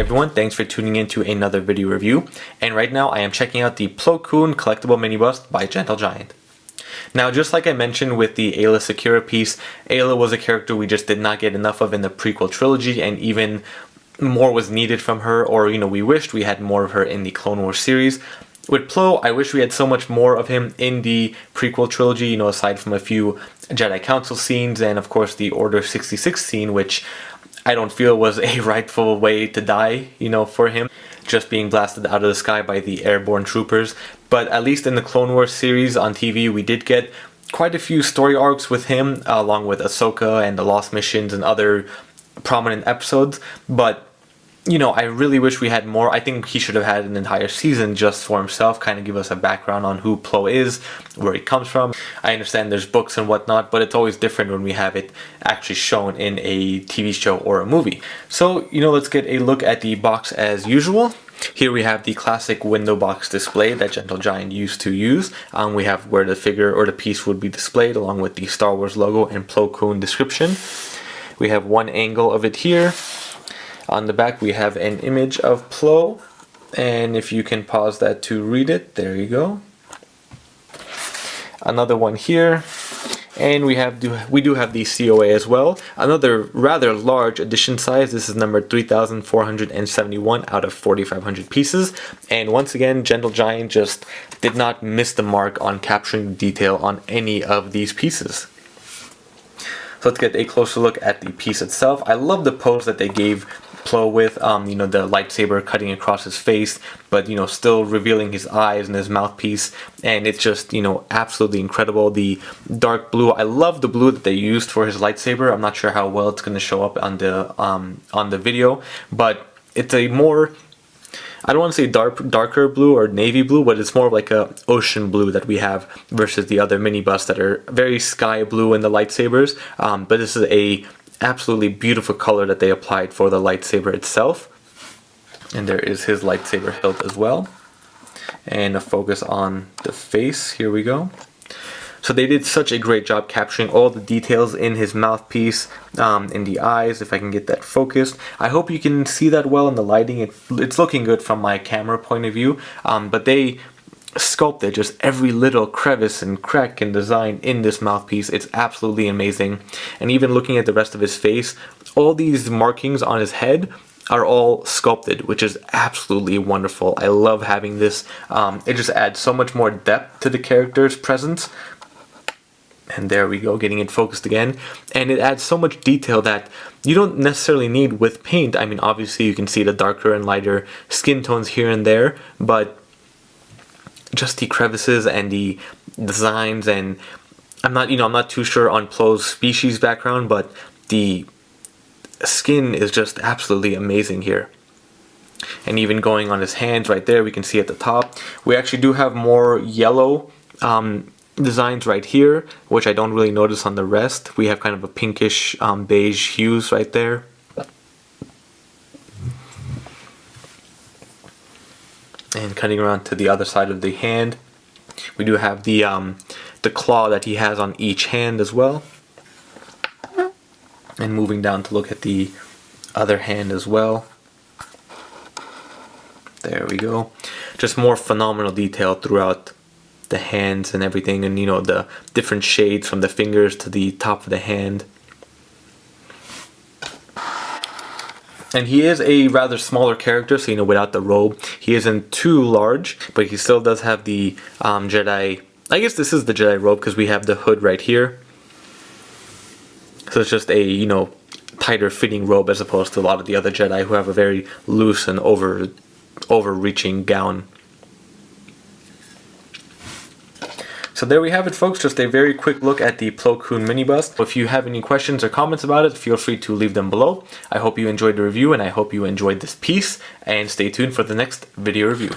everyone, thanks for tuning in to another video review, and right now I am checking out the Plo Koon collectible mini bust by Gentle Giant. Now, just like I mentioned with the Ayla Secura piece, Ayla was a character we just did not get enough of in the prequel trilogy, and even more was needed from her, or we wished we had more of her in the Clone Wars series. With Plo, I wish we had so much more of him in the prequel trilogy, aside from a few Jedi Council scenes and of course the Order 66 scene, which I don't feel was a rightful way to die, for him, just being blasted out of the sky by the airborne troopers. But at least in the Clone Wars series on TV, we did get quite a few story arcs with him, along with Ahsoka and the Lost Missions and other prominent episodes. But I really wish we had more. I think he should have had an entire season just for himself, kind of give us a background on who Plo is, where he comes from. I understand there's books and whatnot, but it's always different when we have it actually shown in a TV show or a movie. So, let's get a look at the box as usual. Here we have the classic window box display that Gentle Giant used to use. We have where the figure or the piece would be displayed, along with the Star Wars logo and Plo Koon description. We have one angle of it here. On the back we have an image of Plo, and if you can pause that to read it, there you go. Another one here, and we do have the COA as well. Another rather large edition size. This is number 3,471 out of 4,500 pieces, and once again Gentle Giant just did not miss the mark on capturing the detail on any of these pieces. So let's get a closer look at the piece itself. I love the pose that they gave Plo with, the lightsaber cutting across his face, but still revealing his eyes and his mouthpiece, and it's just absolutely incredible. The dark blue, I love the blue that they used for his lightsaber. I'm not sure how well it's going to show up on the video, but it's a more, I don't want to say darker blue or navy blue, but it's more of like a ocean blue that we have versus the other mini busts that are very sky blue in the lightsabers. But this is a absolutely beautiful color that they applied for the lightsaber itself. And there is his lightsaber hilt as well. And a focus on the face. Here we go. So they did such a great job capturing all the details in his mouthpiece, in the eyes, if I can get that focused. I hope you can see that well in the lighting. It's looking good from my camera point of view, but they sculpted just every little crevice and crack and design in this mouthpiece. It's absolutely amazing. And even looking at the rest of his face, all these markings on his head are all sculpted, which is absolutely wonderful. I love having this. It just adds so much more depth to the character's presence. And there we go, getting it focused again. And it adds so much detail that you don't necessarily need with paint. I mean, obviously you can see the darker and lighter skin tones here and there, but just the crevices and the designs, and I'm not too sure on Plo's species background, but the skin is just absolutely amazing here. And even going on his hands right there, we can see at the top, we actually do have more yellow designs right here, which I don't really notice on the rest. We have kind of a pinkish beige hues right there. And cutting around to the other side of the hand, we do have the claw that he has on each hand as well. And moving down to look at the other hand as well. There we go. Just more phenomenal detail throughout the hands and everything, and the different shades from the fingers to the top of the hand. And he is a rather smaller character, so without the robe he isn't too large, but he still does have the Jedi, I guess this is the Jedi robe because we have the hood right here. So it's just a tighter fitting robe as opposed to a lot of the other Jedi who have a very loose and overreaching gown. So there we have it, folks, just a very quick look at the Plo Koon mini bust. If you have any questions or comments about it, feel free to leave them below. I hope you enjoyed the review, and I hope you enjoyed this piece, and stay tuned for the next video review.